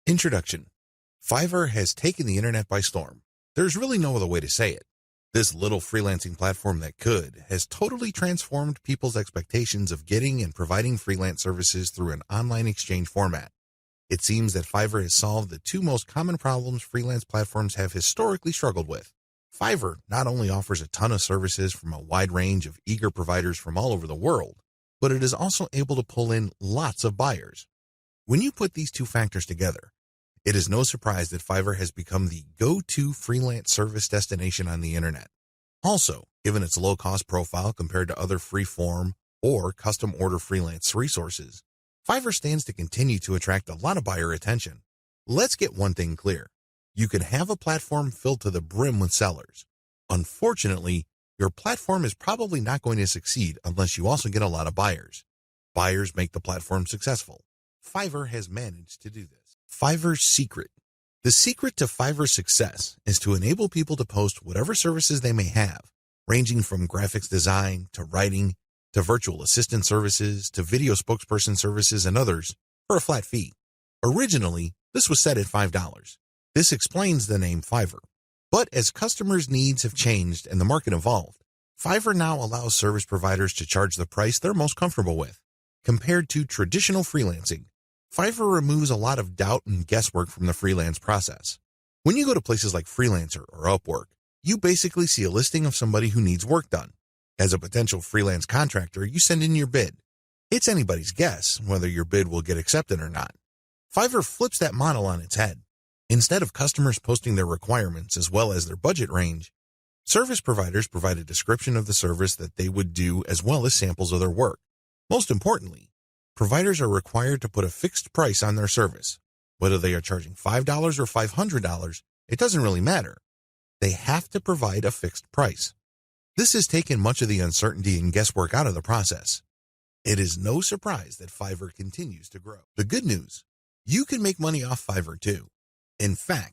Introduction. Fiverr has taken the internet by storm. There's really no other way to say it. This little freelancing platform that could has totally transformed people's expectations of getting and providing freelance services through an online exchange format. It seems that Fiverr has solved the two most common problems freelance platforms have historically struggled with. Fiverr not only offers a ton of services from a wide range of eager providers from all over the world, but it is also able to pull in lots of buyers. When you put these two factors together, it is no surprise that Fiverr has become the go-to freelance service destination on the internet. Also, given its low-cost profile compared to other free-form or custom-order freelance resources, Fiverr stands to continue to attract a lot of buyer attention. Let's get one thing clear. You can have a platform filled to the brim with sellers. Unfortunately, your platform is probably not going to succeed unless you also get a lot of buyers. Buyers make the platform successful. Fiverr has managed to do this. Fiverr's secret. The secret to Fiverr's success is to enable people to post whatever services they may have, ranging from graphics design to writing to virtual assistant services to video spokesperson services and others, for a flat fee. Originally, this was set at $5. This explains the name Fiverr. But as customers' needs have changed and the market evolved, Fiverr now allows service providers to charge the price they're most comfortable with. Compared to traditional freelancing, Fiverr removes a lot of doubt and guesswork from the freelance process. When you go to places like Freelancer or Upwork, you basically see a listing of somebody who needs work done. As a potential freelance contractor, you send in your bid. It's anybody's guess whether your bid will get accepted or not. Fiverr flips that model on its head. Instead of customers posting their requirements as well as their budget range, service providers provide a description of the service that they would do as well as samples of their work. Most importantly, providers are required to put a fixed price on their service. Whether they are charging $5 or $500, it doesn't really matter. They have to provide a fixed price. This has taken much of the uncertainty and guesswork out of the process. It is no surprise that Fiverr continues to grow. The good news, you can make money off Fiverr too. In fact,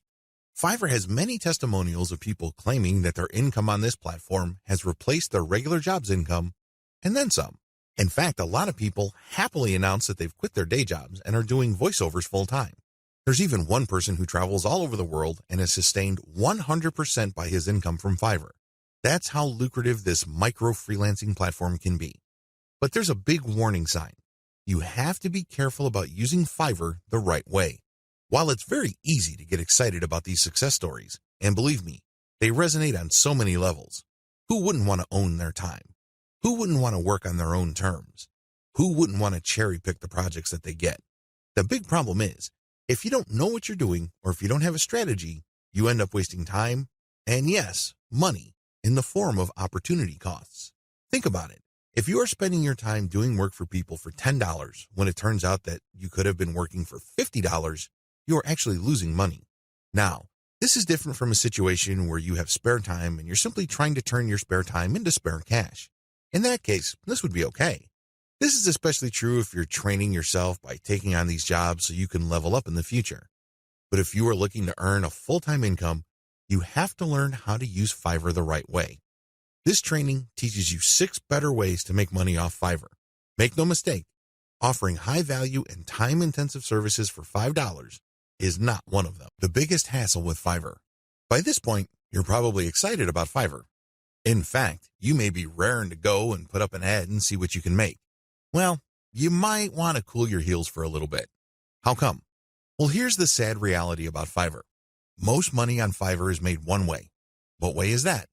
Fiverr has many testimonials of people claiming that their income on this platform has replaced their regular job's income and then some. In fact, a lot of people happily announce that they've quit their day jobs and are doing voiceovers full-time. There's even one person who travels all over the world and is sustained 100% by his income from Fiverr. That's how lucrative this micro-freelancing platform can be. But there's a big warning sign. You have to be careful about using Fiverr the right way. While it's very easy to get excited about these success stories, and believe me, they resonate on so many levels. Who wouldn't want to own their time? Who wouldn't want to work on their own terms? Who wouldn't want to cherry pick the projects that they get? The big problem is, if you don't know what you're doing or if you don't have a strategy, you end up wasting time and, yes, money in the form of opportunity costs. Think about it. If you are spending your time doing work for people for $10 when it turns out that you could have been working for $50, you are actually losing money. Now, this is different from a situation where you have spare time and you're simply trying to turn your spare time into spare cash. In that case, this would be okay. This is especially true if you're training yourself by taking on these jobs so you can level up in the future. But if you are looking to earn a full-time income, you have to learn how to use Fiverr the right way. This training teaches you 6 better ways to make money off Fiverr. Make no mistake, offering high-value and time-intensive services for $5 is not one of them. The biggest hassle with Fiverr. By this point, you're probably excited about Fiverr. In fact, you may be raring to go and put up an ad and see what you can make. Well, you might want to cool your heels for a little bit. How come? Well, here's the sad reality about Fiverr. Most money on Fiverr is made one way. What way is that?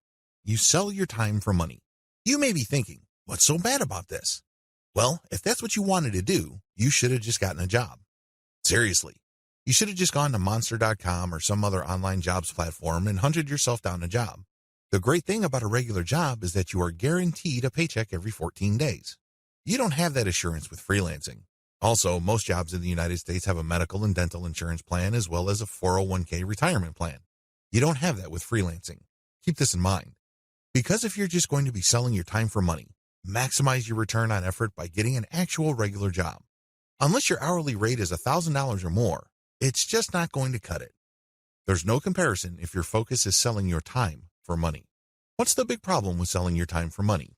You sell your time for money. You may be thinking, what's so bad about this? Well, if that's what you wanted to do, you should have just gotten a job. Seriously, you should have just gone to monster.com or some other online jobs platform and hunted yourself down a job. The great thing about a regular job is that you are guaranteed a paycheck every 14 days. You don't have that assurance with freelancing. Also, most jobs in the United States have a medical and dental insurance plan as well as a 401k retirement plan. You don't have that with freelancing. Keep this in mind. Because if you're just going to be selling your time for money, maximize your return on effort by getting an actual regular job. Unless your hourly rate is $1,000 or more, it's just not going to cut it. There's no comparison if your focus is selling your time for money. What's the big problem with selling your time for money?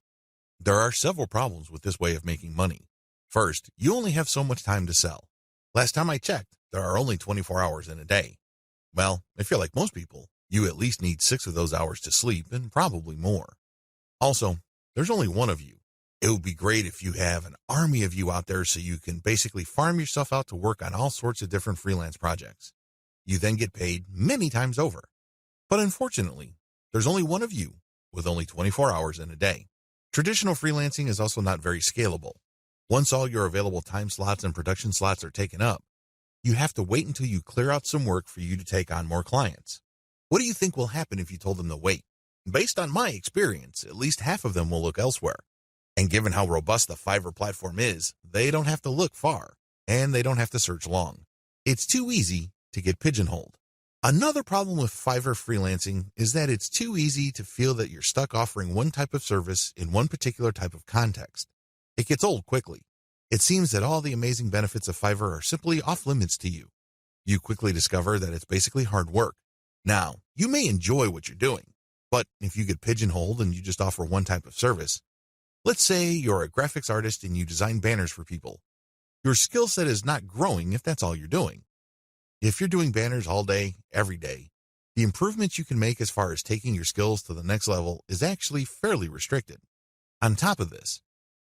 There are several problems with this way of making money. First, you only have so much time to sell. Last time I checked, there are only 24 hours in a day. Well, if you're like most people, you at least need 6 of those hours to sleep and probably more. Also, there's only one of you. It would be great if you have an army of you out there so you can basically farm yourself out to work on all sorts of different freelance projects. You then get paid many times over. But unfortunately, there's only one of you with only 24 hours in a day. Traditional freelancing is also not very scalable. Once all your available time slots and production slots are taken up, you have to wait until you clear out some work for you to take on more clients. What do you think will happen if you told them to wait? Based on my experience, at least half of them will look elsewhere. And given how robust the Fiverr platform is, they don't have to look far, and they don't have to search long. It's too easy to get pigeonholed. Another problem with Fiverr freelancing is that it's too easy to feel that you're stuck offering one type of service in one particular type of context. It gets old quickly. It seems that all the amazing benefits of Fiverr are simply off limits to you. You quickly discover that it's basically hard work. Now, you may enjoy what you're doing, but if you get pigeonholed and you just offer one type of service, let's say you're a graphics artist and you design banners for people, your skill set is not growing if that's all you're doing. If you're doing banners all day, every day, the improvements you can make as far as taking your skills to the next level is actually fairly restricted. On top of this,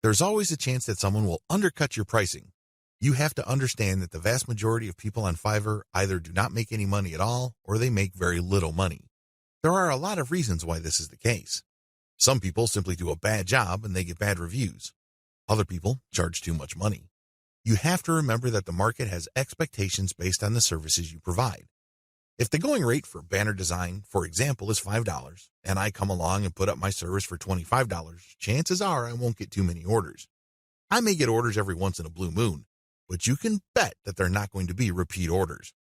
there's always a chance that someone will undercut your pricing. You have to understand that the vast majority of people on Fiverr either do not make any money at all or they make very little money. There are a lot of reasons why this is the case. Some people simply do a bad job and they get bad reviews. Other people charge too much money. You have to remember that the market has expectations based on the services you provide. If the going rate for banner design, for example, is $5, and I come along and put up my service for $25, chances are I won't get too many orders. I may get orders every once in a blue moon, but you can bet that they're not going to be repeat orders.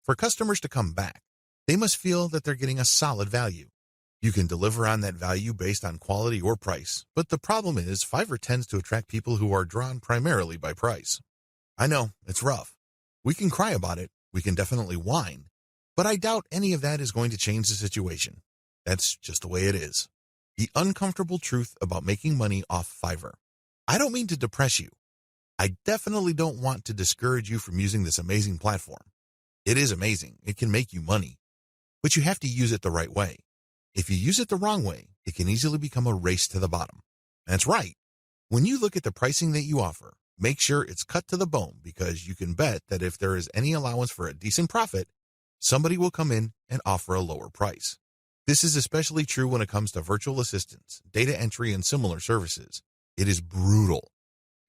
For customers to come back, they must feel that they're getting a solid value. You can deliver on that value based on quality or price, but the problem is Fiverr tends to attract people who are drawn primarily by price. I know, it's rough. We can cry about it, we can definitely whine, but I doubt any of that is going to change the situation. That's just the way it is. The uncomfortable truth about making money off Fiverr. I don't mean to depress you. I definitely don't want to discourage you from using this amazing platform. It is amazing. It can make you money. But you have to use it the right way. If you use it the wrong way, it can easily become a race to the bottom. That's right. When you look at the pricing that you offer, make sure it's cut to the bone because you can bet that if there is any allowance for a decent profit, somebody will come in and offer a lower price. This is especially true when it comes to virtual assistants, data entry, and similar services. It is brutal.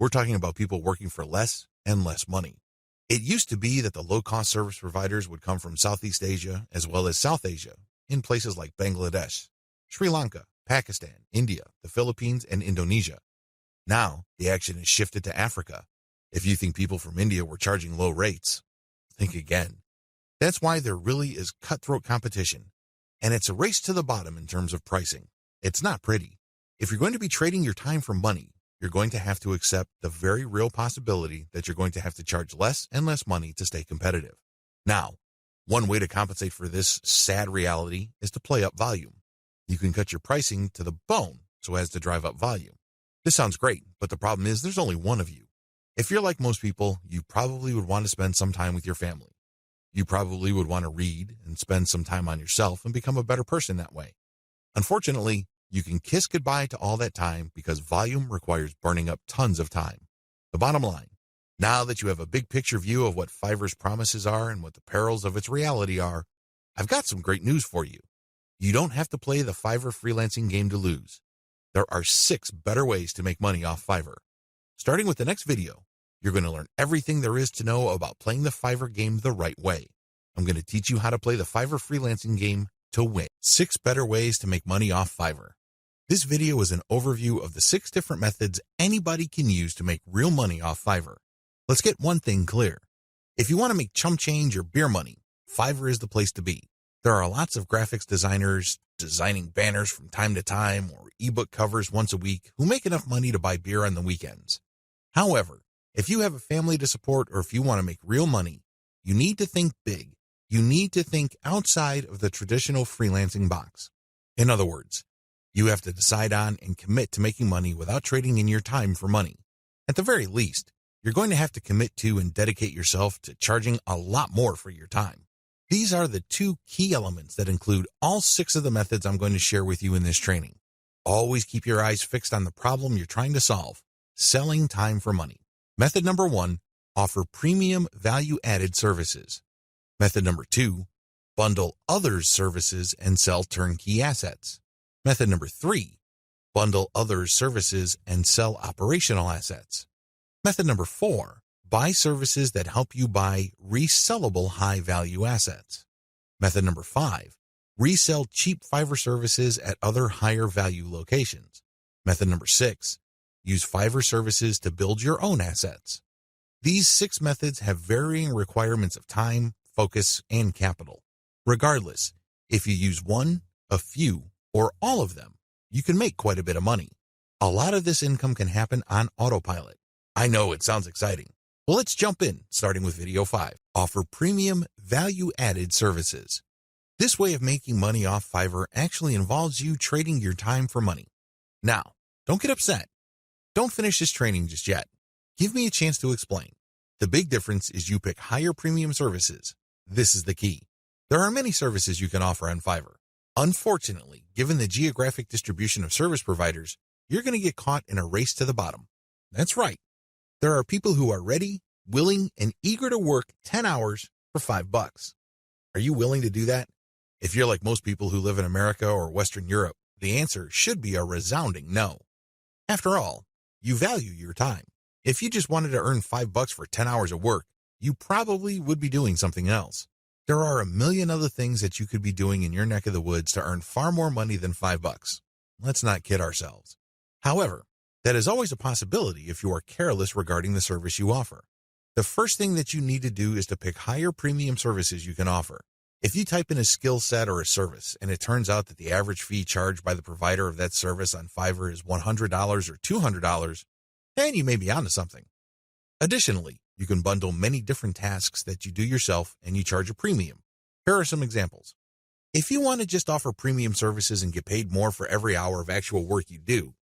We're talking about people working for less and less money. It used to be that the low-cost service providers would come from Southeast Asia as well as South Asia, in places like Bangladesh, Sri Lanka, Pakistan, India, the Philippines, and Indonesia. Now, the action has shifted to Africa. If you think people from India were charging low rates, think again. That's why there really is cutthroat competition, and it's a race to the bottom in terms of pricing. It's not pretty. If you're going to be trading your time for money, you're going to have to accept the very real possibility that you're going to have to charge less and less money to stay competitive. Now, one way to compensate for this sad reality is to play up volume. You can cut your pricing to the bone so as to drive up volume. This sounds great, but the problem is there's only one of you. If you're like most people, you probably would want to spend some time with your family. You probably would want to read and spend some time on yourself and become a better person that way. Unfortunately, you can kiss goodbye to all that time because volume requires burning up tons of time. The bottom line, now that you have a big picture view of what Fiverr's promises are and what the perils of its reality are, I've got some great news for you. You don't have to play the Fiverr freelancing game to lose. There are 6 better ways to make money off Fiverr. Starting with the next video, you're going to learn everything there is to know about playing the Fiverr game the right way. I'm going to teach you how to play the Fiverr freelancing game to win. 6 better ways to make money off Fiverr. This video is an overview of the 6 different methods anybody can use to make real money off Fiverr. Let's get one thing clear. If you want to make chump change or beer money, Fiverr is the place to be. There are lots of graphics designers designing banners from time to time or ebook covers once a week who make enough money to buy beer on the weekends. However, if you have a family to support or if you want to make real money, you need to think big. You need to think outside of the traditional freelancing box. In other words, you have to decide on and commit to making money without trading in your time for money. At the very least, you're going to have to commit to and dedicate yourself to charging a lot more for your time. These are the two key elements that include all 6 of the methods I'm going to share with you in this training. Always keep your eyes fixed on the problem you're trying to solve, selling time for money. Method number 1, offer premium value-added services. Method number 2, bundle others' services and sell turnkey assets. Method number 3, bundle others' services and sell operational assets. Method number 4, buy services that help you buy resellable high-value assets. Method number 5, resell cheap Fiverr services at other higher-value locations. Method number 6, use Fiverr services to build your own assets. These 6 methods have varying requirements of time, focus, and capital. Regardless, if you use one, a few, or all of them, you can make quite a bit of money. A lot of this income can happen on autopilot. I know it sounds exciting. Well, let's jump in, starting with video 5. Offer premium value-added services. This way of making money off Fiverr actually involves you trading your time for money. Now, don't get upset. Don't finish this training just yet. Give me a chance to explain. The big difference is you pick higher premium services. This is the key. There are many services you can offer on Fiverr. Unfortunately, given the geographic distribution of service providers, you're going to get caught in a race to the bottom. That's right. There are people who are ready, willing, and eager to work 10 hours for $5. Are you willing to do that? If you're like most people who live in America or Western Europe, the answer should be a resounding no. After all, you value your time. If you just wanted to earn $5 for 10 hours of work, you probably would be doing something else. There are a million other things that you could be doing in your neck of the woods to earn far more money than $5. Let's not kid ourselves. However, that is always a possibility if you are careless regarding the service you offer. The first thing that you need to do is to pick higher premium services you can offer. If you type in a skill set or a service and it turns out that the average fee charged by the provider of that service on Fiverr is $100 or $200, then you may be onto something. Additionally, you can bundle many different tasks that you do yourself and you charge a premium. Here are some examples. If you want to just offer premium services and get paid more for every hour of actual work you do,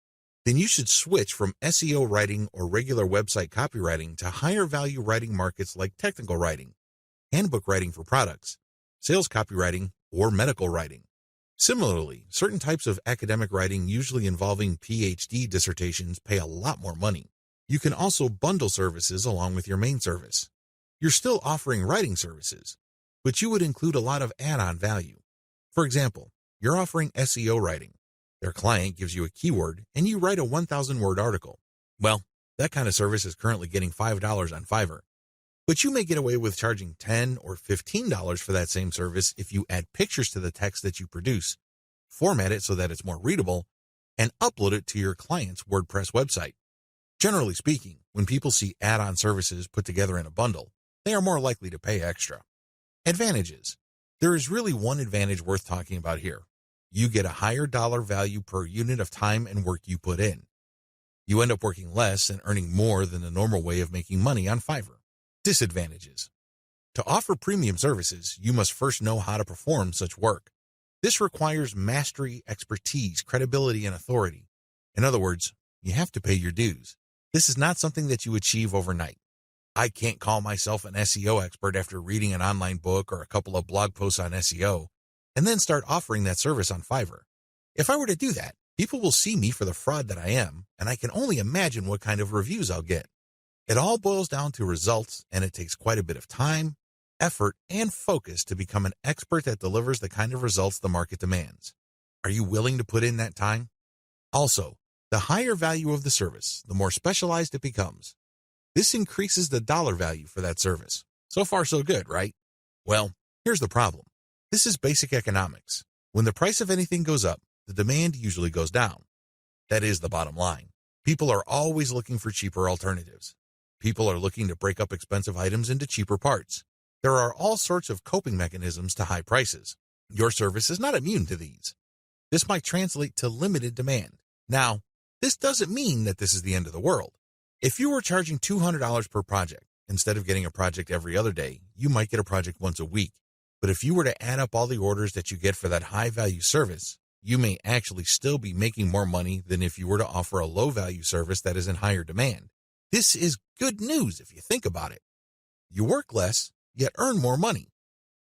then you should switch from SEO writing or regular website copywriting to higher value writing markets like technical writing, handbook writing for products, sales copywriting, or medical writing. Similarly, certain types of academic writing usually involving PhD dissertations pay a lot more money. You can also bundle services along with your main service. You're still offering writing services, but you would include a lot of add-on value. For example, you're offering SEO writing. Their client gives you a keyword and you write a 1,000-word article. Well, that kind of service is currently getting $5 on Fiverr. But you may get away with charging $10 or $15 for that same service if you add pictures to the text that you produce, format it so that it's more readable, and upload it to your client's WordPress website. Generally speaking, when people see add-on services put together in a bundle, they are more likely to pay extra. Advantages. There is really one advantage worth talking about here. You get a higher dollar value per unit of time and work you put in. You end up working less and earning more than the normal way of making money on Fiverr. Disadvantages. To offer premium services, you must first know how to perform such work. This requires mastery, expertise, credibility, and authority. In other words, you have to pay your dues. This is not something that you achieve overnight. I can't call myself an SEO expert after reading an online book or a couple of blog posts on SEO and then start offering that service on Fiverr. If I were to do that, people will see me for the fraud that I am, and I can only imagine what kind of reviews I'll get. It all boils down to results, and it takes quite a bit of time, effort, and focus to become an expert that delivers the kind of results the market demands. Are you willing to put in that time? Also, the higher value of the service, the more specialized it becomes. This increases the dollar value for that service. So far, so good, right? Well, here's the problem. This is basic economics. When the price of anything goes up, the demand usually goes down. That is the bottom line. People are always looking for cheaper alternatives. People are looking to break up expensive items into cheaper parts. There are all sorts of coping mechanisms to high prices. Your service is not immune to these. This might translate to limited demand. Now, this doesn't mean that this is the end of the world. If you were charging $200 per project, instead of getting a project every other day, you might get a project once a week. But if you were to add up all the orders that you get for that high-value service, you may actually still be making more money than if you were to offer a low-value service that is in higher demand. This is good news if you think about it. You work less, yet earn more money.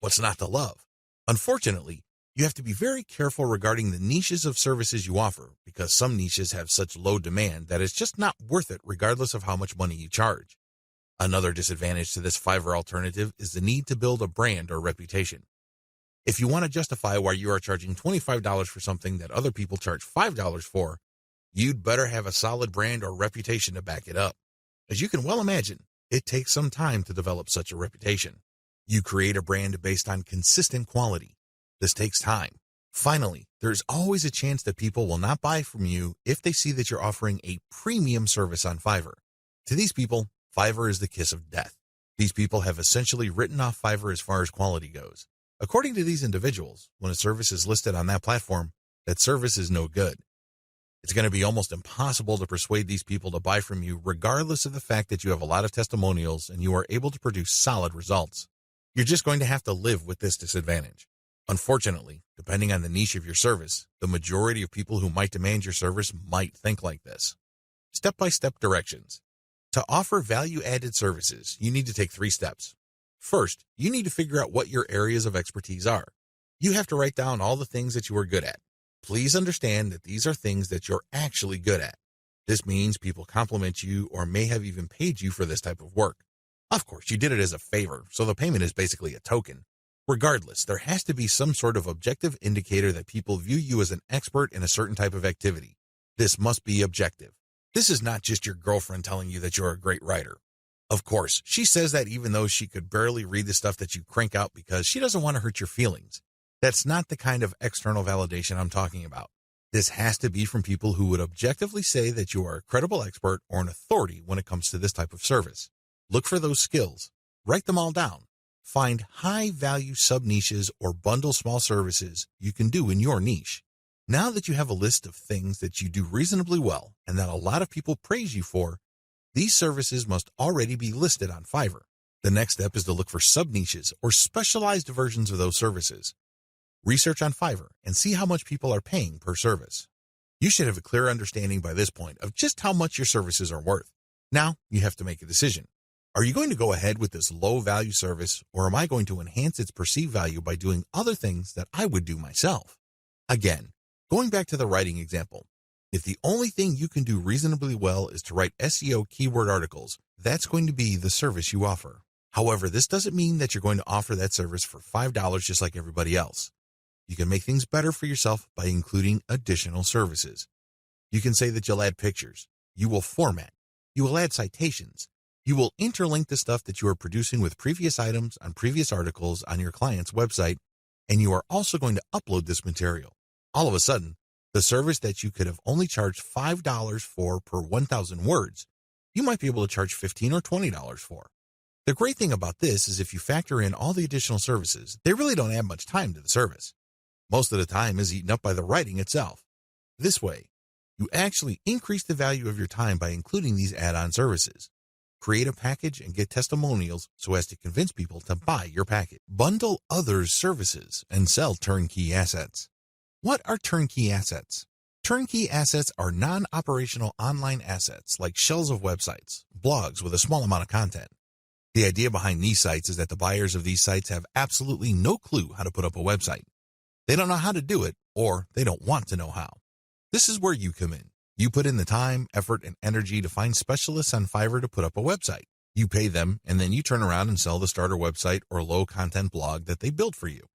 What's not to love? Unfortunately, you have to be very careful regarding the niches of services you offer because some niches have such low demand that it's just not worth it regardless of how much money you charge. Another disadvantage to this Fiverr alternative is the need to build a brand or reputation. If you want to justify why you are charging $25 for something that other people charge $5 for, you'd better have a solid brand or reputation to back it up. As you can well imagine, it takes some time to develop such a reputation. You create a brand based on consistent quality. This takes time. Finally, there's always a chance that people will not buy from you if they see that you're offering a premium service on Fiverr. To these people, Fiverr is the kiss of death. These people have essentially written off Fiverr as far as quality goes. According to these individuals, when a service is listed on that platform, that service is no good. It's going to be almost impossible to persuade these people to buy from you regardless of the fact that you have a lot of testimonials and you are able to produce solid results. You're just going to have to live with this disadvantage. Unfortunately, depending on the niche of your service, the majority of people who might demand your service might think like this. Step-by-step directions. To offer value-added services, you need to take 3 steps. First, you need to figure out what your areas of expertise are. You have to write down all the things that you are good at. Please understand that these are things that you're actually good at. This means people compliment you or may have even paid you for this type of work. Of course, you did it as a favor, so the payment is basically a token. Regardless, there has to be some sort of objective indicator that people view you as an expert in a certain type of activity. This must be objective. This is not just your girlfriend telling you that you're a great writer. Of course, she says that even though she could barely read the stuff that you crank out because she doesn't want to hurt your feelings. That's not the kind of external validation I'm talking about. This has to be from people who would objectively say that you are a credible expert or an authority when it comes to this type of service. Look for those skills. Write them all down. Find high-value sub-niches or bundle small services you can do in your niche. Now that you have a list of things that you do reasonably well and that a lot of people praise you for, these services must already be listed on Fiverr. The next step is to look for sub-niches or specialized versions of those services. Research on Fiverr and see how much people are paying per service. You should have a clear understanding by this point of just how much your services are worth. Now, you have to make a decision. Are you going to go ahead with this low-value service, or am I going to enhance its perceived value by doing other things that I would do myself? Again, going back to the writing example, if the only thing you can do reasonably well is to write SEO keyword articles, that's going to be the service you offer. However, this doesn't mean that you're going to offer that service for $5 just like everybody else. You can make things better for yourself by including additional services. You can say that you'll add pictures, you will format, you will add citations, you will interlink the stuff that you are producing with previous items on previous articles on your client's website, and you are also going to upload this material. All of a sudden, the service that you could have only charged $5 for per 1,000 words, you might be able to charge $15 or $20 for. The great thing about this is if you factor in all the additional services, they really don't add much time to the service. Most of the time is eaten up by the writing itself. This way, you actually increase the value of your time by including these add-on services. Create a package and get testimonials so as to convince people to buy your package. Bundle others' services and sell turnkey assets. What are turnkey assets? Turnkey assets are non-operational online assets like shells of websites, blogs with a small amount of content. The idea behind these sites is that the buyers of these sites have absolutely no clue how to put up a website. They don't know how to do it, or they don't want to know how. This is where you come in. You put in the time, effort, and energy to find specialists on Fiverr to put up a website. You pay them, and then you turn around and sell the starter website or low-content blog that they built for you.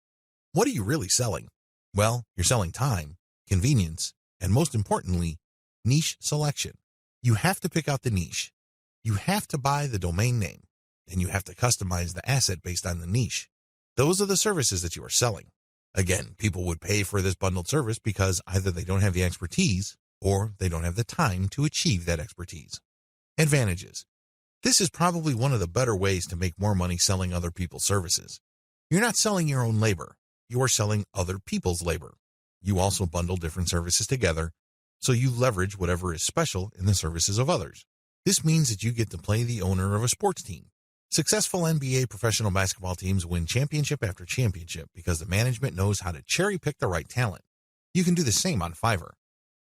What are you really selling? Well, you're selling time, convenience, and most importantly, niche selection. You have to pick out the niche. You have to buy the domain name, and you have to customize the asset based on the niche. Those are the services that you are selling. Again, people would pay for this bundled service because either they don't have the expertise or they don't have the time to achieve that expertise. Advantages. This is probably one of the better ways to make more money selling other people's services. You're not selling your own labor. You are selling other people's labor. You also bundle different services together, so you leverage whatever is special in the services of others. This means that you get to play the owner of a sports team. Successful NBA professional basketball teams win championship after championship because the management knows how to cherry-pick the right talent. You can do the same on Fiverr.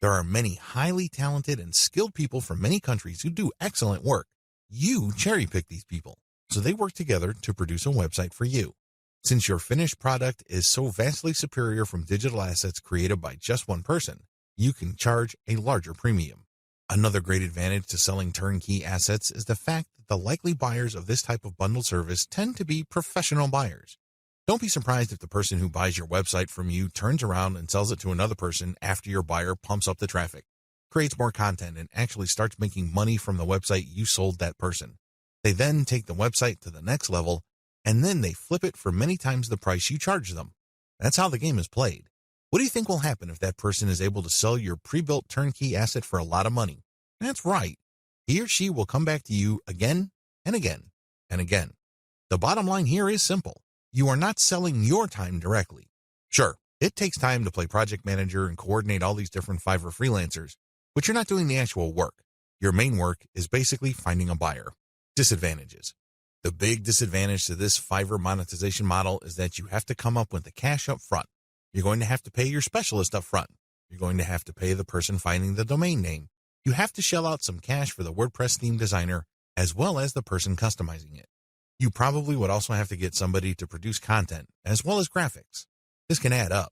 There are many highly talented and skilled people from many countries who do excellent work. You cherry pick these people, so they work together to produce a website for you. Since your finished product is so vastly superior from digital assets created by just one person, you can charge a larger premium. Another great advantage to selling turnkey assets is the fact that the likely buyers of this type of bundled service tend to be professional buyers. Don't be surprised if the person who buys your website from you turns around and sells it to another person after your buyer pumps up the traffic, creates more content, and actually starts making money from the website you sold that person. They then take the website to the next level, and then they flip it for many times the price you charge them. That's how the game is played. What do you think will happen if that person is able to sell your pre-built turnkey asset for a lot of money? That's right. He or she will come back to you again and again and again. The bottom line here is simple. You are not selling your time directly. Sure, it takes time to play project manager and coordinate all these different Fiverr freelancers, but you're not doing the actual work. Your main work is basically finding a buyer. Disadvantages. The big disadvantage to this Fiverr monetization model is that you have to come up with the cash up front. You're going to have to pay your specialist up front. You're going to have to pay the person finding the domain name. You have to shell out some cash for the WordPress theme designer, as well as the person customizing it. You probably would also have to get somebody to produce content, as well as graphics. This can add up.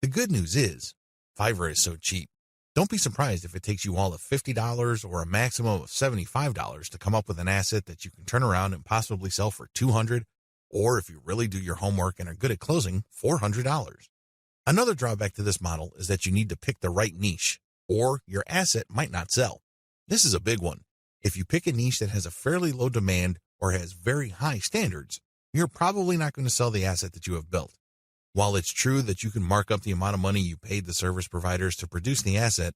The good news is, Fiverr is so cheap. Don't be surprised if it takes you all of $50 or a maximum of $75 to come up with an asset that you can turn around and possibly sell for $200, or if you really do your homework and are good at closing, $400. Another drawback to this model is that you need to pick the right niche, or your asset might not sell. This is a big one. If you pick a niche that has a fairly low demand or has very high standards, you're probably not going to sell the asset that you have built. While it's true that you can mark up the amount of money you paid the service providers to produce the asset,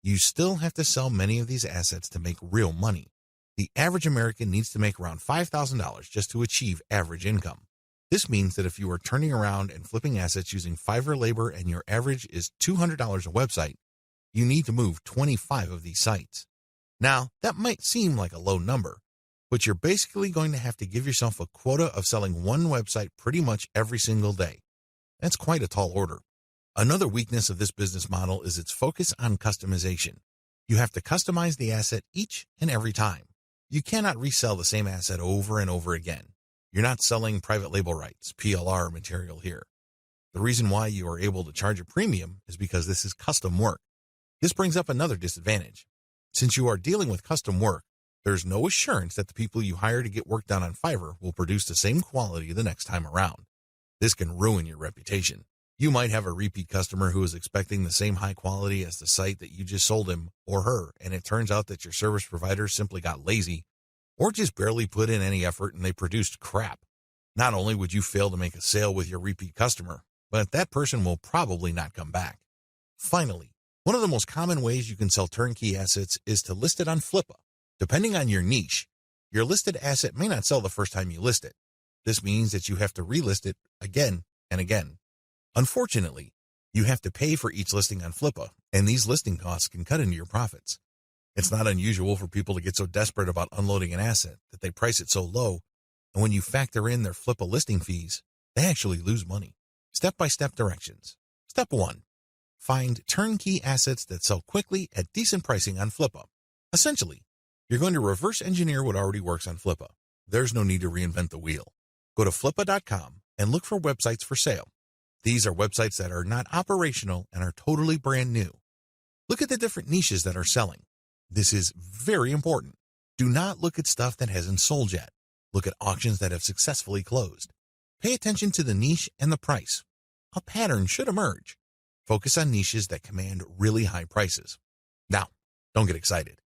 you still have to sell many of these assets to make real money. The average American needs to make around $5,000 just to achieve average income. This means that if you are turning around and flipping assets using Fiverr labor and your average is $200 a website, you need to move 25 of these sites. Now, that might seem like a low number, but you're basically going to have to give yourself a quota of selling one website pretty much every single day. That's quite a tall order. Another weakness of this business model is its focus on customization. You have to customize the asset each and every time. You cannot resell the same asset over and over again. You're not selling private label rights, PLR material here. The reason why you are able to charge a premium is because this is custom work. This brings up another disadvantage. Since you are dealing with custom work, there's no assurance that the people you hire to get work done on Fiverr will produce the same quality the next time around. This can ruin your reputation. You might have a repeat customer who is expecting the same high quality as the site that you just sold him or her, and it turns out that your service provider simply got lazy or just barely put in any effort and they produced crap. Not only would you fail to make a sale with your repeat customer, but that person will probably not come back. Finally, one of the most common ways you can sell turnkey assets is to list it on Flippa. Depending on your niche, your listed asset may not sell the first time you list it. This means that you have to relist it again and again. Unfortunately, you have to pay for each listing on Flippa, and these listing costs can cut into your profits. It's not unusual for people to get so desperate about unloading an asset that they price it so low, and when you factor in their Flippa listing fees, they actually lose money. Step-by-step directions. Step 1. Find turnkey assets that sell quickly at decent pricing on Flippa. Essentially, you're going to reverse engineer what already works on Flippa. There's no need to reinvent the wheel. Go to flippa.com and look for websites for sale. These are websites that are not operational and are totally brand new. Look at the different niches that are selling. This is very important. Do not look at stuff that hasn't sold yet. Look at auctions that have successfully closed. Pay attention to the niche and the price. A pattern should emerge. Focus on niches that command really high prices. Now, don't get excited.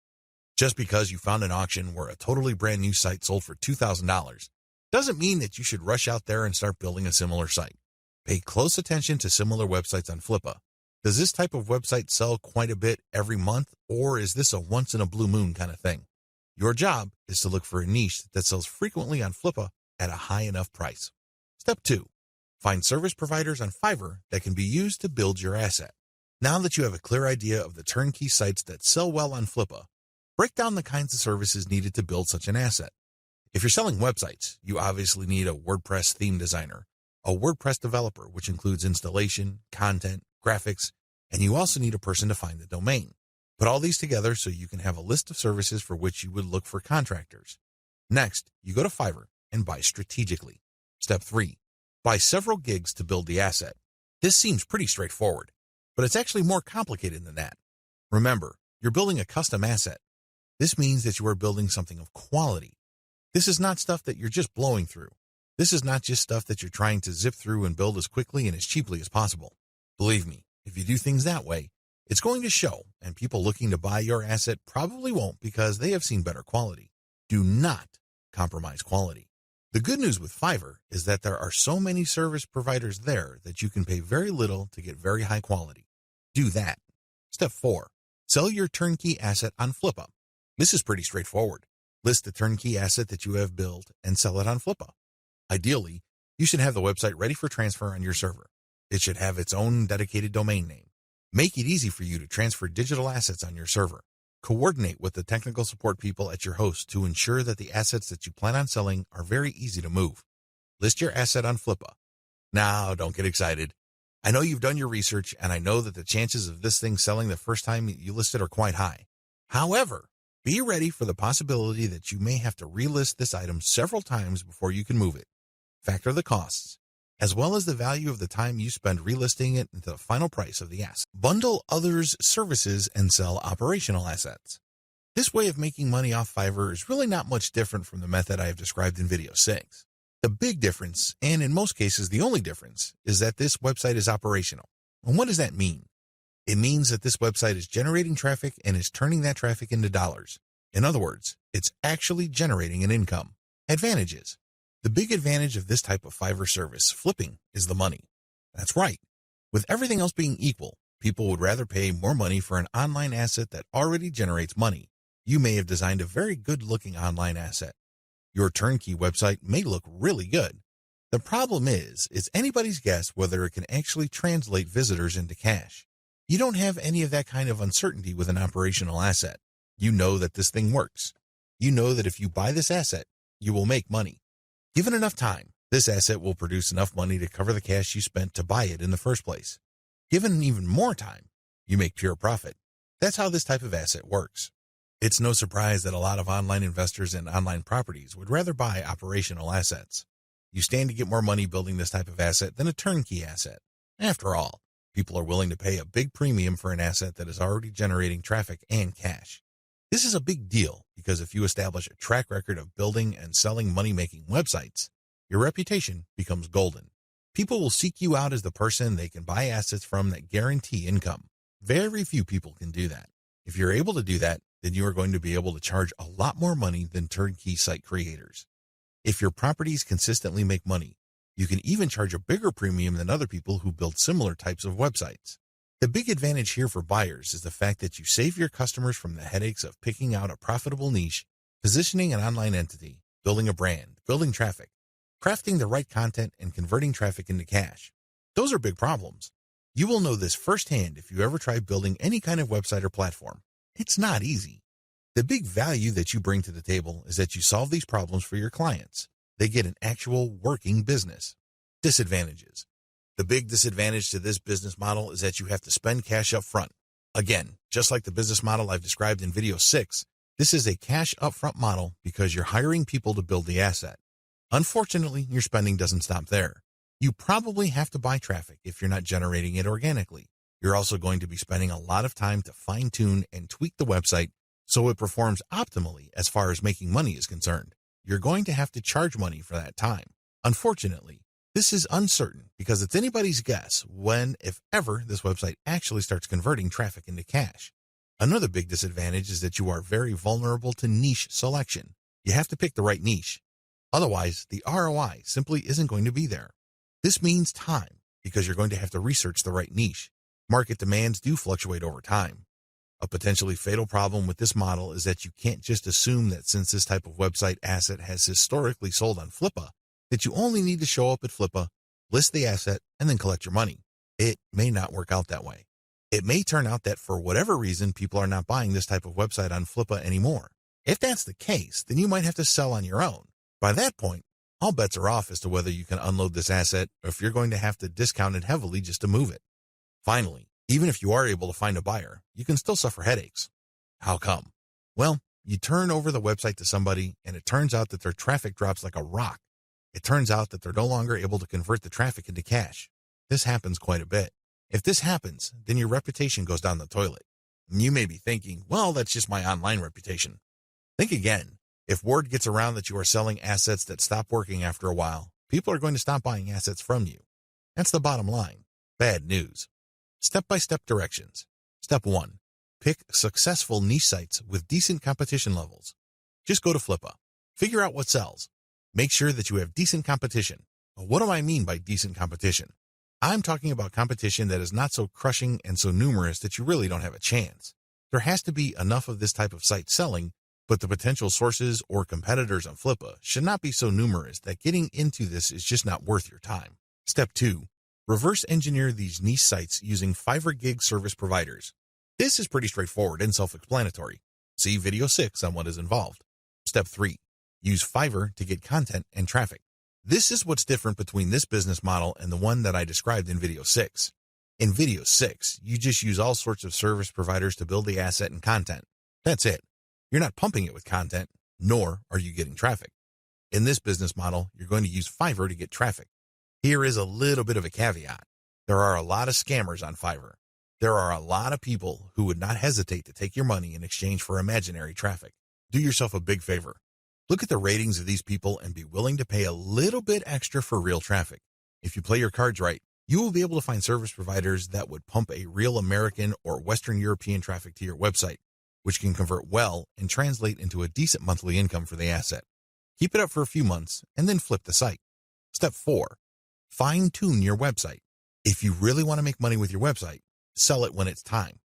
Just because you found an auction where a totally brand new site sold for $2,000 doesn't mean that you should rush out there and start building a similar site. Pay close attention to similar websites on Flippa. Does this type of website sell quite a bit every month, or is this a once-in-a-blue-moon kind of thing? Your job is to look for a niche that sells frequently on Flippa at a high enough price. Step 2. Find service providers on Fiverr that can be used to build your asset. Now that you have a clear idea of the turnkey sites that sell well on Flippa, break down the kinds of services needed to build such an asset. If you're selling websites, you obviously need a WordPress theme designer, a WordPress developer, which includes installation, content, graphics, and you also need a person to find the domain. Put all these together so you can have a list of services for which you would look for contractors. Next, you go to Fiverr and buy strategically. Step 3. Buy several gigs to build the asset. This seems pretty straightforward, but it's actually more complicated than that. Remember, you're building a custom asset. This means that you are building something of quality. This is not stuff that you're just blowing through. This is not just stuff that you're trying to zip through and build as quickly and as cheaply as possible. Believe me, if you do things that way, it's going to show, and people looking to buy your asset probably won't because they have seen better quality. Do not compromise quality. The good news with Fiverr is that there are so many service providers there that you can pay very little to get very high quality. Do that. Step 4. Sell your turnkey asset on Flippa. This is pretty straightforward. List the turnkey asset that you have built and sell it on Flippa. Ideally, you should have the website ready for transfer on your server. It should have its own dedicated domain name. Make it easy for you to transfer digital assets on your server. Coordinate with the technical support people at your host to ensure that the assets that you plan on selling are very easy to move. List your asset on Flippa. Now, don't get excited. I know you've done your research, and I know that the chances of this thing selling the first time you list it are quite high. However, be ready for the possibility that you may have to relist this item several times before you can move it. Factor the costs, as well as the value of the time you spend relisting it into the final price of the asset. Bundle others' services and sell operational assets. This way of making money off Fiverr is really not much different from the method I have described in video 6. The big difference, and in most cases the only difference, is that this website is operational. And what does that mean? It means that this website is generating traffic and is turning that traffic into dollars. In other words, it's actually generating an income. Advantages. The big advantage of this type of Fiverr service, flipping, is the money. That's right. With everything else being equal, people would rather pay more money for an online asset that already generates money. You may have designed a very good-looking online asset. Your turnkey website may look really good. The problem is, it's anybody's guess whether it can actually translate visitors into cash. You don't have any of that kind of uncertainty with an operational asset. You know that this thing works. You know that if you buy this asset, you will make money. Given enough time, this asset will produce enough money to cover the cash you spent to buy it in the first place. Given even more time, you make pure profit. That's how this type of asset works. It's no surprise that a lot of online investors in online properties would rather buy operational assets. You stand to get more money building this type of asset than a turnkey asset. After all, people are willing to pay a big premium for an asset that is already generating traffic and cash. This is a big deal because if you establish a track record of building and selling money-making websites, your reputation becomes golden. People will seek you out as the person they can buy assets from that guarantee income. Very few people can do that. If you're able to do that, then you are going to be able to charge a lot more money than turnkey site creators. If your properties consistently make money, you can even charge a bigger premium than other people who build similar types of websites. The big advantage here for buyers is the fact that you save your customers from the headaches of picking out a profitable niche, positioning an online entity, building a brand, building traffic, crafting the right content, and converting traffic into cash. Those are big problems. You will know this firsthand if you ever try building any kind of website or platform. It's not easy. The big value that you bring to the table is that you solve these problems for your clients. They get an actual working business. Disadvantages. The big disadvantage to this business model is that you have to spend cash up front. Again, just like the business model I've described in video 6, this is a cash upfront model because you're hiring people to build the asset. Unfortunately, your spending doesn't stop there. You probably have to buy traffic if you're not generating it organically. You're also going to be spending a lot of time to fine-tune and tweak the website so it performs optimally as far as making money is concerned. You're going to have to charge money for that time. Unfortunately, this is uncertain because it's anybody's guess when, if ever, this website actually starts converting traffic into cash. Another big disadvantage is that you are very vulnerable to niche selection. You have to pick the right niche. Otherwise, the ROI simply isn't going to be there. This means time because you're going to have to research the right niche. Market demands do fluctuate over time. A potentially fatal problem with this model is that you can't just assume that since this type of website asset has historically sold on Flippa, that you only need to show up at Flippa, list the asset, and then collect your money. It may not work out that way. It may turn out that for whatever reason, people are not buying this type of website on Flippa anymore. If that's the case, then you might have to sell on your own. By that point, all bets are off as to whether you can unload this asset or if you're going to have to discount it heavily just to move it. Finally, Even if you are able to find a buyer, you can still suffer headaches. How come? Well, you turn over the website to somebody and it turns out that their traffic drops like a rock. It turns out that they're no longer able to convert the traffic into cash. This happens quite a bit. If this happens, then your reputation goes down the toilet. You may be thinking, well, that's just my online reputation. Think again. If word gets around that you are selling assets that stop working after a while, people are going to stop buying assets from you. That's the bottom line. Bad news. Step-by-step directions. Step 1. Pick successful niche sites with decent competition levels. Just go to Flippa. Figure out what sells. Make sure that you have decent competition. What do I mean by decent competition? I'm talking about competition that is not so crushing and so numerous that you really don't have a chance. There has to be enough of this type of site selling, but the potential sources or competitors on Flippa should not be so numerous that getting into this is just not worth your time. Step 2. Reverse engineer these niche sites using Fiverr gig service providers. This is pretty straightforward and self-explanatory. See video 6 on what is involved. Step 3. Use Fiverr to get content and traffic. This is what's different between this business model and the one that I described in video 6. In video 6, you just use all sorts of service providers to build the asset and content. That's it. You're not pumping it with content, nor are you getting traffic. In this business model, you're going to use Fiverr to get traffic. Here is a little bit of a caveat. There are a lot of scammers on Fiverr. There are a lot of people who would not hesitate to take your money in exchange for imaginary traffic. Do yourself a big favor. Look at the ratings of these people and be willing to pay a little bit extra for real traffic. If you play your cards right, you will be able to find service providers that would pump a real American or Western European traffic to your website, which can convert well and translate into a decent monthly income for the asset. Keep it up for a few months and then flip the site. Step 4. Fine-tune your website. If you really want to make money with your website, sell it when it's time.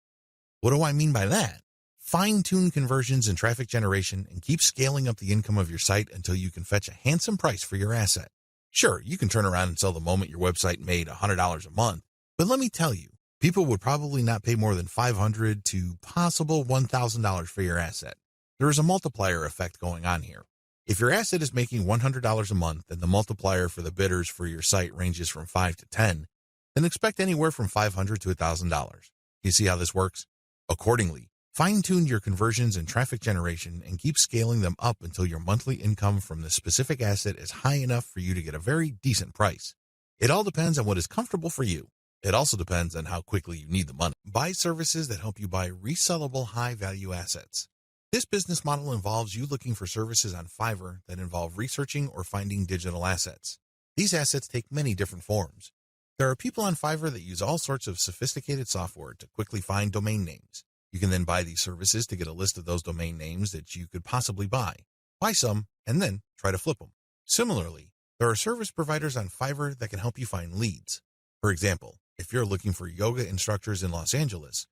What do I mean by that? Fine-tune conversions and traffic generation and keep scaling up the income of your site until you can fetch a handsome price for your asset. Sure, you can turn around and sell the moment your website made $100 a month, but let me tell you, people would probably not pay more than $500 to possible $1,000 for your asset. There is a multiplier effect going on here. If your asset is making $100 a month and the multiplier for the bidders for your site ranges from 5 to 10, then expect anywhere from $500 to $1,000. You see how this works? Accordingly, fine-tune your conversions and traffic generation and keep scaling them up until your monthly income from the specific asset is high enough for you to get a very decent price. It all depends on what is comfortable for you. It also depends on how quickly you need the money. Buy services that help you buy resellable high-value assets. This business model involves you looking for services on Fiverr that involve researching or finding digital assets. These assets take many different forms. There are people on Fiverr that use all sorts of sophisticated software to quickly find domain names. You can then buy these services to get a list of those domain names that you could possibly buy. Buy some, and then try to flip them. Similarly, there are service providers on Fiverr that can help you find leads. For example, if you're looking for yoga instructors in Los Angeles,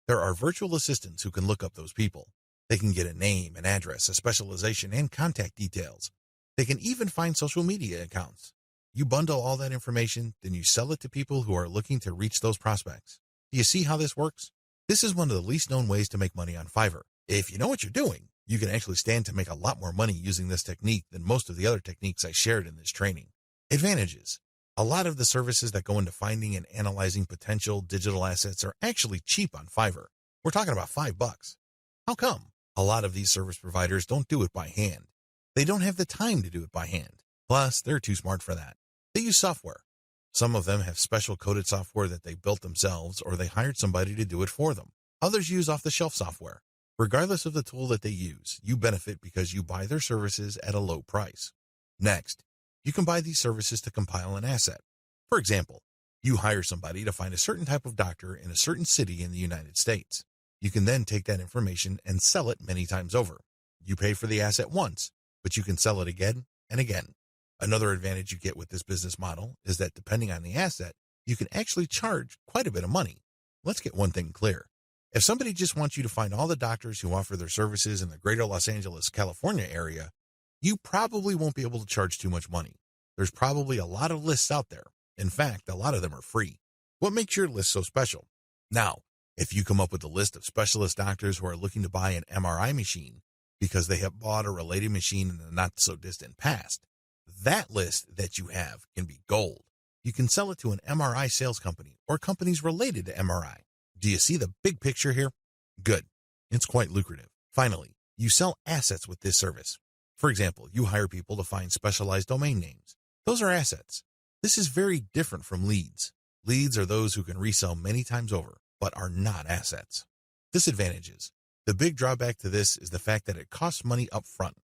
there are virtual assistants who can look up those people. They can get a name, an address, a specialization, and contact details. They can even find social media accounts. You bundle all that information, then you sell it to people who are looking to reach those prospects. Do you see how this works? This is one of the least known ways to make money on Fiverr. If you know what you're doing, you can actually stand to make a lot more money using this technique than most of the other techniques I shared in this training. Advantages. A lot of the services that go into finding and analyzing potential digital assets are actually cheap on Fiverr. We're talking about $5. How come? A lot of these service providers don't do it by hand. They don't have the time to do it by hand. Plus, they're too smart for that. They use software. Some of them have special coded software that they built themselves or they hired somebody to do it for them. Others use off-the-shelf software. Regardless of the tool that they use, you benefit because you buy their services at a low price. Next, you can buy these services to compile an asset. For example, you hire somebody to find a certain type of doctor in a certain city in the United States. You can then take that information and sell it many times over. You pay for the asset once, but you can sell it again and again. Another advantage you get with this business model is that depending on the asset, you can actually charge quite a bit of money. Let's get one thing clear. If somebody just wants you to find all the doctors who offer their services in the greater Los Angeles, California area, you probably won't be able to charge too much money. There's probably a lot of lists out there. In fact, a lot of them are free. What makes your list so special? Now, if you come up with a list of specialist doctors who are looking to buy an MRI machine because they have bought a related machine in the not-so-distant past, that list that you have can be gold. You can sell it to an MRI sales company or companies related to MRI. Do you see the big picture here? Good. It's quite lucrative. Finally, you sell assets with this service. For example, you hire people to find specialized domain names. Those are assets. This is very different from leads. Leads are those who can resell many times over, but are not assets. Disadvantages. The big drawback to this is the fact that it costs money up front.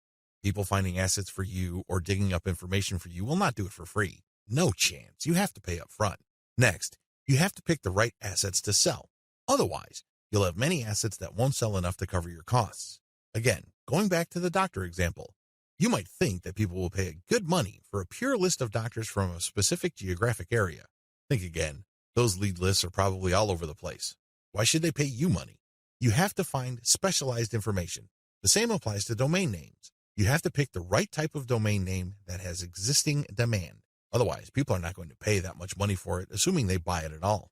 People finding assets for you or digging up information for you will not do it for free. No chance. You have to pay up front. Next, you have to pick the right assets to sell. Otherwise, you'll have many assets that won't sell enough to cover your costs. Again, going back to the doctor example, you might think that people will pay good money for a pure list of doctors from a specific geographic area. Think again. Those lead lists are probably all over the place. Why should they pay you money? You have to find specialized information. The same applies to domain names. You have to pick the right type of domain name that has existing demand. Otherwise, people are not going to pay that much money for it, assuming they buy it at all.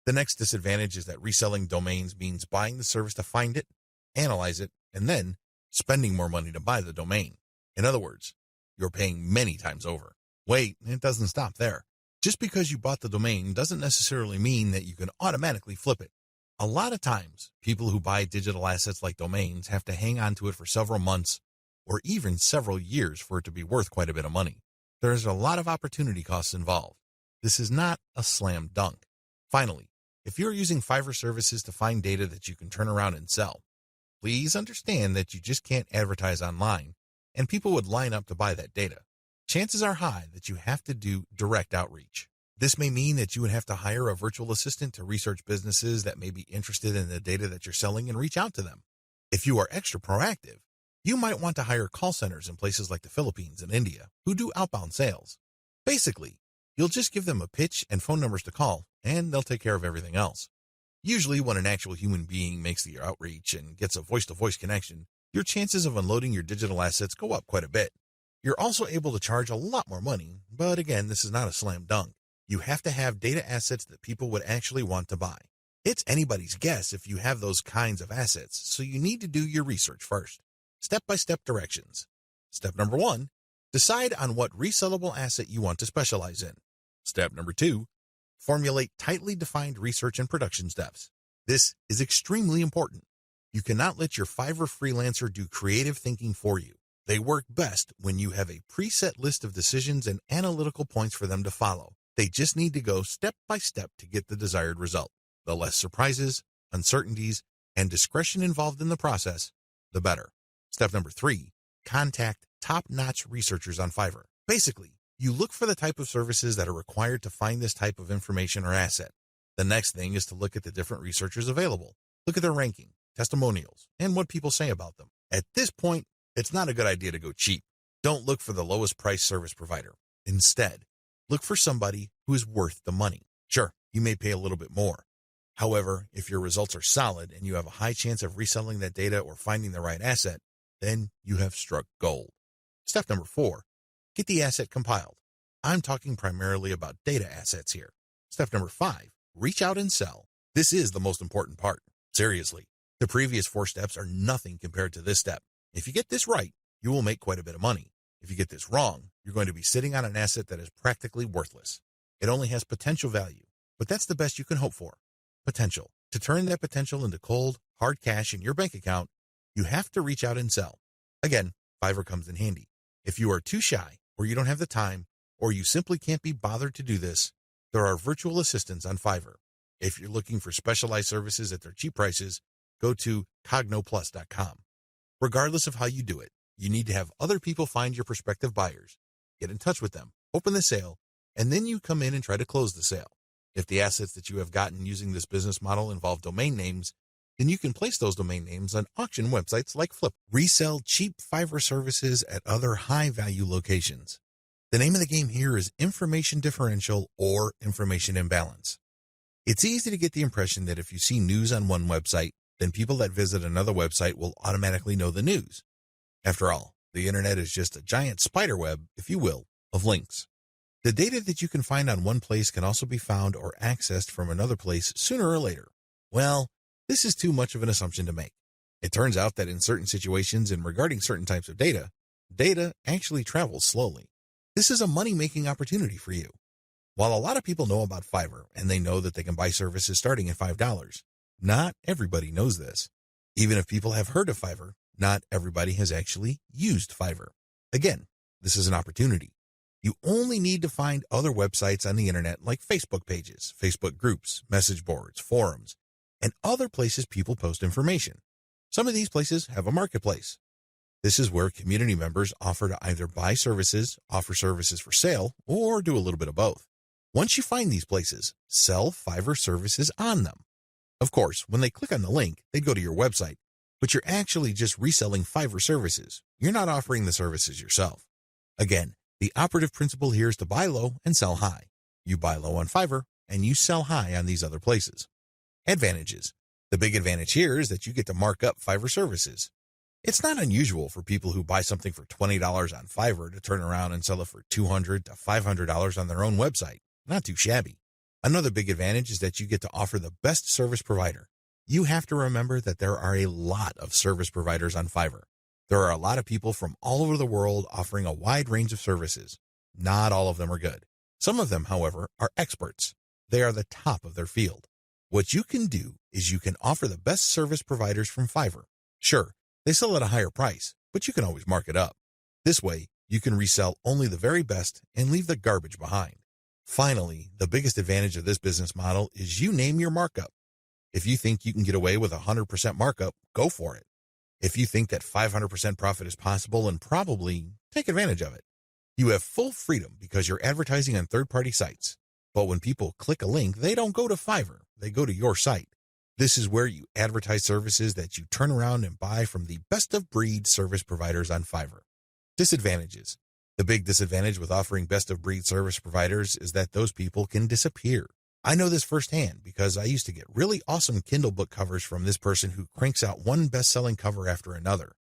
The next disadvantage is that reselling domains means buying the service to find it, analyze it, and then spending more money to buy the domain. In other words, you're paying many times over. Wait, it doesn't stop there. Just because you bought the domain doesn't necessarily mean that you can automatically flip it. A lot of times, people who buy digital assets like domains have to hang on to it for several months or even several years for it to be worth quite a bit of money. There's a lot of opportunity costs involved. This is not a slam dunk. Finally, if you're using Fiverr services to find data that you can turn around and sell, please understand that you just can't advertise online and people would line up to buy that data. Chances are high that you have to do direct outreach. This may mean that you would have to hire a virtual assistant to research businesses that may be interested in the data that you're selling and reach out to them. If you are extra proactive, you might want to hire call centers in places like the Philippines and India who do outbound sales. Basically, you'll just give them a pitch and phone numbers to call, and they'll take care of everything else. Usually, when an actual human being makes the outreach and gets a voice-to-voice connection, your chances of unloading your digital assets go up quite a bit. You're also able to charge a lot more money, but again, this is not a slam dunk. You have to have data assets that people would actually want to buy. It's anybody's guess if you have those kinds of assets, so you need to do your research first. Step-by-step directions. Step number 1, decide on what resellable asset you want to specialize in. Step number 2, formulate tightly defined research and production steps. This is extremely important. You cannot let your Fiverr freelancer do creative thinking for you. They work best when you have a preset list of decisions and analytical points for them to follow. They just need to go step by step to get the desired result. The less surprises, uncertainties, and discretion involved in the process, the better. Step number 3, contact top-notch researchers on Fiverr. Basically, you look for the type of services that are required to find this type of information or asset. The next thing is to look at the different researchers available. Look at their ranking, testimonials, and what people say about them. At this point, it's not a good idea to go cheap. Don't look for the lowest price service provider. Instead, look for somebody who is worth the money. Sure, you may pay a little bit more. However, if your results are solid and you have a high chance of reselling that data or finding the right asset, then you have struck gold. Step number 4, get the asset compiled. I'm talking primarily about data assets here. Step number 5, reach out and sell. This is the most important part. Seriously, the previous 4 steps are nothing compared to this step. If you get this right, you will make quite a bit of money. If you get this wrong, you're going to be sitting on an asset that is practically worthless. It only has potential value, but that's the best you can hope for. Potential. To turn that potential into cold, hard cash in your bank account, you have to reach out and sell. Again, Fiverr comes in handy. If you are too shy, or you don't have the time, or you simply can't be bothered to do this, there are virtual assistants on Fiverr. If you're looking for specialized services at their cheap prices, go to cognoplus.com. Regardless of how you do it, you need to have other people find your prospective buyers, get in touch with them, open the sale, and then you come in and try to close the sale. If the assets that you have gotten using this business model involve domain names, then you can place those domain names on auction websites like Flip. Resell cheap Fiverr services at other high-value locations. The name of the game here is information differential or information imbalance. It's easy to get the impression that if you see news on one website, then people that visit another website will automatically know the news. After all, the internet is just a giant spider web, if you will, of links. The data that you can find on one place can also be found or accessed from another place sooner or later. Well, this is too much of an assumption to make. It turns out that in certain situations and regarding certain types of data actually travels slowly. This is a money-making opportunity for you. While a lot of people know about Fiverr and they know that they can buy services starting at $5, Not everybody knows this. Even if people have heard of Fiverr, not everybody has actually used Fiverr. Again, this is an opportunity. You only need to find other websites on the internet like Facebook pages, Facebook groups, message boards, forums, and other places people post information. Some of these places have a marketplace. This is where community members offer to either buy services, offer services for sale, or do a little bit of both. Once you find these places, sell Fiverr services on them. Of course, when they click on the link, they go to your website, but you're actually just reselling Fiverr services. You're not offering the services yourself. Again, the operative principle here is to buy low and sell high. You buy low on Fiverr, and you sell high on these other places. Advantages. The big advantage here is that you get to mark up Fiverr services. It's not unusual for people who buy something for $20 on Fiverr to turn around and sell it for $200 to $500 on their own website. Not too shabby. Another big advantage is that you get to offer the best service provider. You have to remember that there are a lot of service providers on Fiverr. There are a lot of people from all over the world offering a wide range of services. Not all of them are good. Some of them, however, are experts. They are the top of their field. What you can do is you can offer the best service providers from Fiverr. Sure, they sell at a higher price, but you can always mark it up. This way, you can resell only the very best and leave the garbage behind. Finally, the biggest advantage of this business model is you name your markup. If you think you can get away with 100% markup, go for it. If you think that 500% profit is possible, and probably take advantage of it. You have full freedom because you're advertising on third-party sites. But when people click a link, they don't go to Fiverr, they go to your site. This is where you advertise services that you turn around and buy from the best-of-breed service providers on Fiverr. Disadvantages. The big disadvantage with offering best-of-breed service providers is that those people can disappear. I know this firsthand because I used to get really awesome Kindle book covers from this person who cranks out one best-selling cover after another.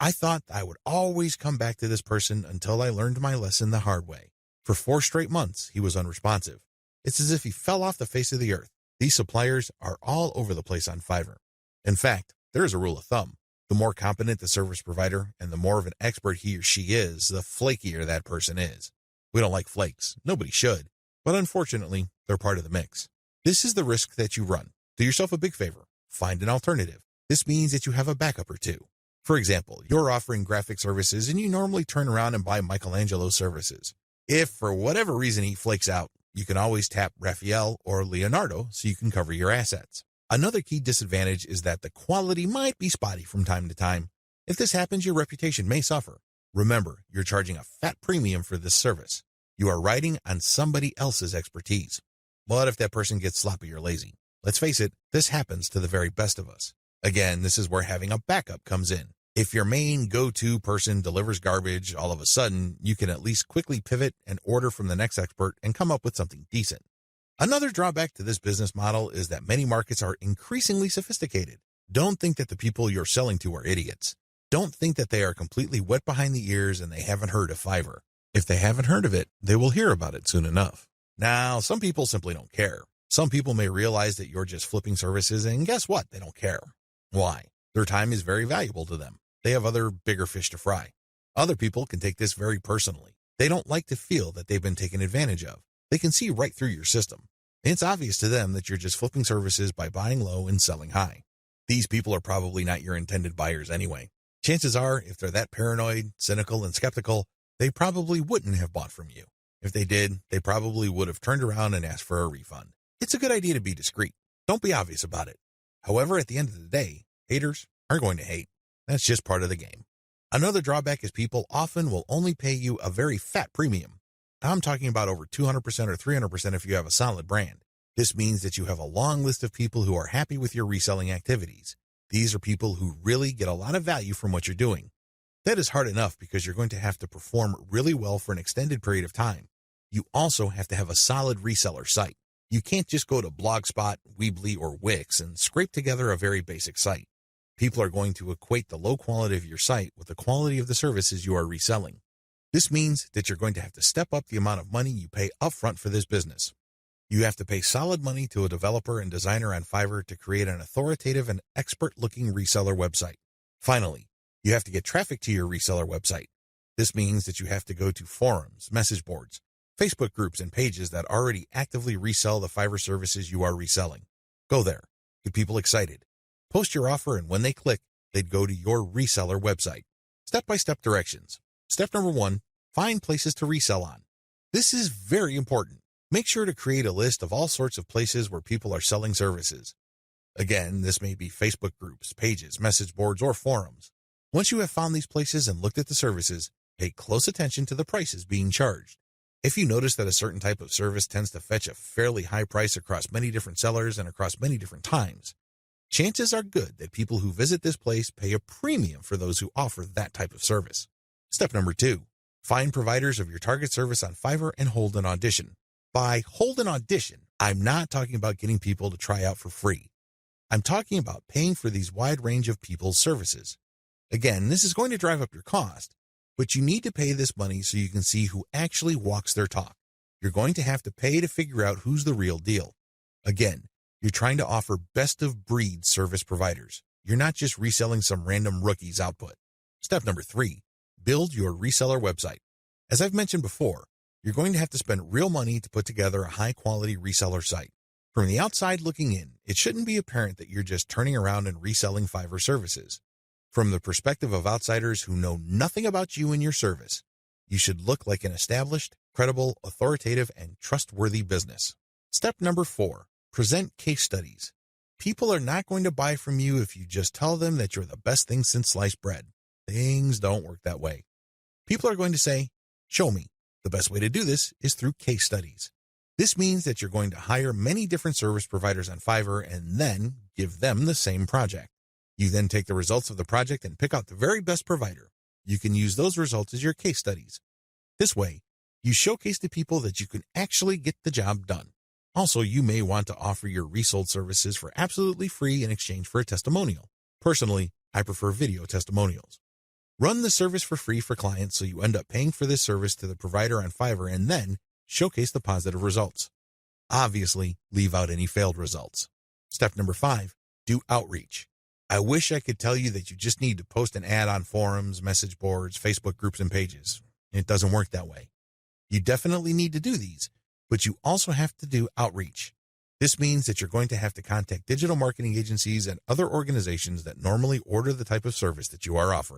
I thought I would always come back to this person until I learned my lesson the hard way. For 4 straight months, he was unresponsive. It's as if he fell off the face of the earth. These suppliers are all over the place on Fiverr. In fact, there is a rule of thumb. The more competent the service provider and the more of an expert he or she is, the flakier that person is. We don't like flakes. Nobody should. But unfortunately, they're part of the mix. This is the risk that you run. Do yourself a big favor. Find an alternative. This means that you have a backup or two. For example, you're offering graphic services and you normally turn around and buy Michelangelo's services. If for whatever reason he flakes out, you can always tap Raphael or Leonardo so you can cover your assets. Another key disadvantage is that the quality might be spotty from time to time. If this happens, your reputation may suffer. Remember, you're charging a fat premium for this service. You are riding on somebody else's expertise. What if that person gets sloppy or lazy? Let's face it, this happens to the very best of us. Again, this is where having a backup comes in. If your main go-to person delivers garbage all of a sudden, you can at least quickly pivot and order from the next expert and come up with something decent. Another drawback to this business model is that many markets are increasingly sophisticated. Don't think that the people you're selling to are idiots. Don't think that they are completely wet behind the ears and they haven't heard of Fiverr. If they haven't heard of it, they will hear about it soon enough. Now, some people simply don't care. Some people may realize that you're just flipping services, and guess what? They don't care. Why? Their time is very valuable to them. They have other bigger fish to fry. Other people can take this very personally. They don't like to feel that they've been taken advantage of. They can see right through your system. It's obvious to them that you're just flipping services by buying low and selling high. These people are probably not your intended buyers anyway. Chances are, if they're that paranoid, cynical, and skeptical, they probably wouldn't have bought from you. If they did, they probably would have turned around and asked for a refund. It's a good idea to be discreet. Don't be obvious about it. However, at the end of the day, haters are going to hate. That's just part of the game. Another drawback is people often will only pay you a very fat premium. I'm talking about over 200% or 300% if you have a solid brand. This means that you have a long list of people who are happy with your reselling activities. These are people who really get a lot of value from what you're doing. That is hard enough because you're going to have to perform really well for an extended period of time. You also have to have a solid reseller site. You can't just go to Blogspot, Weebly, or Wix and scrape together a very basic site. People are going to equate the low quality of your site with the quality of the services you are reselling. This means that you're going to have to step up the amount of money you pay upfront for this business. You have to pay solid money to a developer and designer on Fiverr to create an authoritative and expert-looking reseller website. Finally, you have to get traffic to your reseller website. This means that you have to go to forums, message boards, Facebook groups, and pages that already actively resell the Fiverr services you are reselling. Go there. Get people excited. Post your offer, and when they click, they'd go to your reseller website. Step-by-step directions. Step number 1, find places to resell on. This is very important. Make sure to create a list of all sorts of places where people are selling services. Again, this may be Facebook groups, pages, message boards, or forums. Once you have found these places and looked at the services, pay close attention to the prices being charged. If you notice that a certain type of service tends to fetch a fairly high price across many different sellers and across many different times, chances are good that people who visit this place pay a premium for those who offer that type of service. Step number 2, find providers of your target service on Fiverr and hold an audition. By hold an audition, I'm not talking about getting people to try out for free. I'm talking about paying for these wide range of people's services. Again, this is going to drive up your cost, but you need to pay this money so you can see who actually walks their talk. You're going to have to pay to figure out who's the real deal. Again, you're trying to offer best-of-breed service providers. You're not just reselling some random rookie's output. Step number 3, build your reseller website. As I've mentioned before, you're going to have to spend real money to put together a high-quality reseller site. From the outside looking in, it shouldn't be apparent that you're just turning around and reselling Fiverr services. From the perspective of outsiders who know nothing about you and your service, you should look like an established, credible, authoritative, and trustworthy business. Step number 4, present case studies. People are not going to buy from you if you just tell them that you're the best thing since sliced bread. Things don't work that way. People are going to say, show me. The best way to do this is through case studies. This means that you're going to hire many different service providers on Fiverr and then give them the same project. You then take the results of the project and pick out the very best provider. You can use those results as your case studies. This way, you showcase to people that you can actually get the job done. Also, you may want to offer your resold services for absolutely free in exchange for a testimonial. Personally, I prefer video testimonials. Run the service for free for clients so you end up paying for this service to the provider on Fiverr and then showcase the positive results. Obviously, leave out any failed results. Step number 5, do outreach. I wish I could tell you that you just need to post an ad on forums, message boards, Facebook groups, and pages. It doesn't work that way. You definitely need to do these, but you also have to do outreach. This means that you're going to have to contact digital marketing agencies and other organizations that normally order the type of service that you are offering.